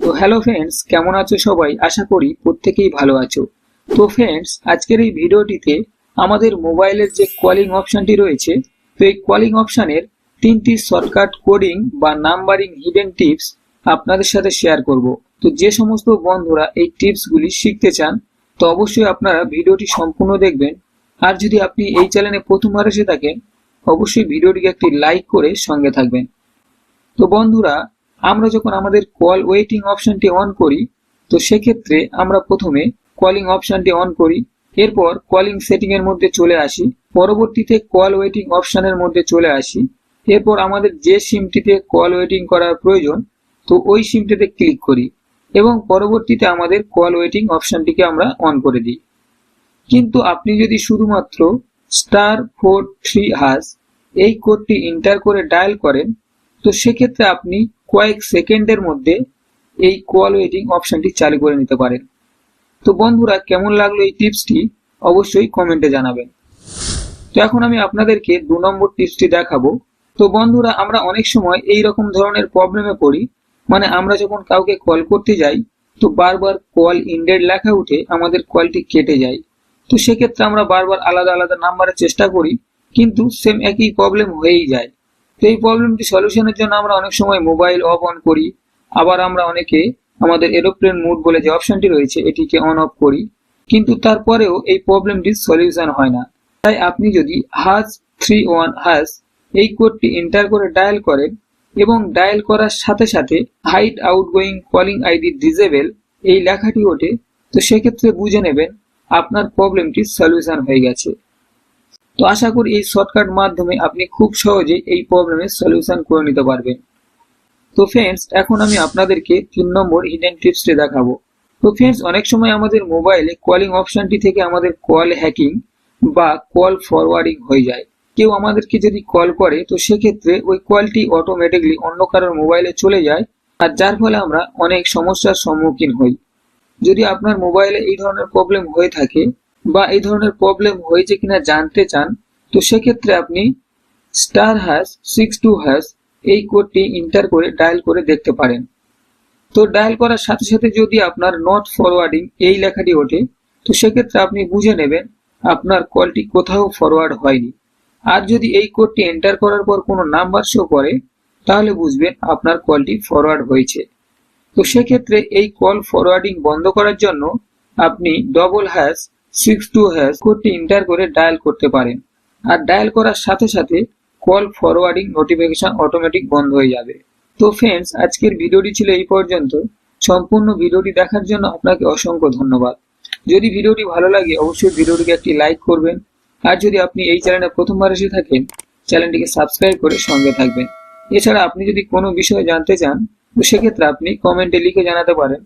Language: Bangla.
তো হ্যালো ফ্রেন্ডস, কেমন আছো সবাই? আশা করি প্রত্যেকেই ভালো আছো। তো ফ্রেন্ডস, আজকের এই ভিডিওটিতে আমাদের মোবাইলের যে কলিং অপশনটি রয়েছে, তো এই কলিং অপশনের 3টি শর্টকাট কোডিং বা নাম্বারিং হিডেন টিপস আপনাদের সাথে শেয়ার করব। তো যে সমস্ত বন্ধুরা এই টিপসগুলি শিখতে চান, তো অবশ্যই আপনারা ভিডিওটি সম্পূর্ণ দেখবেন। আর যদি আপনি এই চ্যানেলে প্রথমবার এসে থাকেন, অবশ্যই ভিডিওটিকে একটি লাইক করে সঙ্গে থাকবেন। তো বন্ধুরা, আমরা যখন আমাদের কল ওয়েটিং অপশনটি অন করি, তো সেক্ষেত্রে আমরা প্রথমে কলিং অপশনটি অন করি, এরপর কলিং সেটিং এর মধ্যে চলে আসি, পরবর্তীতে কল ওয়েটিং অপশনের মধ্যে চলে আসি, এরপর আমাদের যে সিমটিতে কল ওয়েটিং করার প্রয়োজন, তো ওই সিমটিতে ক্লিক করি এবং পরবর্তীতে আমাদের কল ওয়েটিং অপশনটিকে আমরা অন করে দিই। কিন্তু আপনি যদি শুধুমাত্র *43# এই কোডটি এন্টার করে ডায়াল করেন, তো সেক্ষেত্রে আপনি কয়েক সেকেন্ডের মধ্যে এই কল ওয়েটিং অপশনটি চালু করে নিতে পারেন। তো বন্ধুরা, কেমন লাগলো এই টিপসটি অবশ্যই কমেন্টে জানাবেন। তো এখন আমি আপনাদেরকে 2 নম্বর টিপসটি দেখাবো। তো বন্ধুরা, আমরা অনেক সময় এই রকম ধরনের প্রবলেমে পড়ি, মানে আমরা যখন কাউকে কল করতে যাই, তো বারবার কল ইনডেড লেখা উঠে আমাদের কলটি কেটে যায়। তো সেক্ষেত্রে আমরা বারবার আলাদা আলাদা নাম্বারের চেষ্টা করি, কিন্তু সেম একই প্রবলেম হয়েই যায়। তো এই প্রবলেমটি সলিউশনের জন্য আমরা অনেক সময় মোবাইল অফ অন করি, আবার আমরা অনেকে আমাদের এরোপ্লেন মোড বলে যে অপশনটি রয়েছে এটিকে অন অফ করি, কিন্তু তারপরেও এই প্রবলেমটির সলিউশন হয় না। তাই আপনি যদি #31# এই কোডটি এন্টার করে ডায়াল করেন এবং ডায়াল করার সাথে সাথে hide outgoing calling ID disable এই লেখাটি ওঠে, তো সেক্ষেত্রে বুঝে নেবেন আপনার প্রবলেমটির সলিউশন হয়ে গেছে। তো আশা করি এই শর্টকাট মাধ্যমে আপনি খুব সহজে এই প্রবলেমের সলিউশন করে নিতে পারবেন। তো ফ্রেন্ডস, এখন আমি আপনাদেরকে 3 নম্বর হিডেন টিপসটি দেখাবো। তো ফ্রেন্ডস, অনেক সময় আমাদের মোবাইলে কলিং অপশনটি থেকে আমাদের কল হ্যাকিং বা কল ফরওয়ার্ডিং হয়ে যায়। কেউ আমাদেরকে যদি কল করে, তো সেক্ষেত্রে ওই কলটি অটোমেটিকলি অন্য কারোর মোবাইলে চলে যায়, আর যার ফলে আমরা অনেক সমস্যার সম্মুখীন হই। যদি আপনার মোবাইলে এই ধরনের প্রবলেম হয়ে থাকে বা এই ধরনের প্রবলেম হয়েছে কিনা জানতে চান, তো সেক্ষেত্রে আপনি *62# এই কোডটি এন্টার করে ডায়াল করে দেখতে পারেন। তো ডায়াল করার সাথে সাথে যদি আপনার নট ফরওয়ার্ডিং এই লেখাটি ওঠে, তো সেক্ষেত্রে আপনি বুঝে নেবেন আপনার কলটি কোথাও ফরওয়ার্ড হয়নি। আর যদি এই কোডটি এন্টার করার পর কোনো নাম্বার শো করে, তাহলে বুঝবেন আপনার কলটি ফরওয়ার্ড হয়েছে। তো সেক্ষেত্রে এই কল ফরওয়ার্ডিং বন্ধ করার জন্য আপনি #62# কোডটি এন্টার করে ডায়াল করতে পারেন, আর ডায়াল করার সাথে সাথে কল ফরওয়ার্ডিং নোটিফিকেশন অটোমেটিক বন্ধ হয়ে যাবে। তো ফ্রেন্ডস, আজকের ভিডিওটি ছিল এই পর্যন্ত। সম্পূর্ণ ভিডিওটি দেখার জন্য আপনাকে অসংখ্য ধন্যবাদ। যদি ভিডিওটি ভালো লাগে, অবশ্যই ভিডিওটিকে একটি লাইক করবেন। আর যদি আপনি এই চ্যানেলে প্রথমবার এসে থাকেন, চ্যানেলটিকে সাবস্ক্রাইব করে সঙ্গে থাকবেন। এছাড়া আপনি যদি কোনো বিষয়ে জানতে চান, তো সেক্ষেত্রে আপনি কমেন্টে লিখে জানাতে পারেন।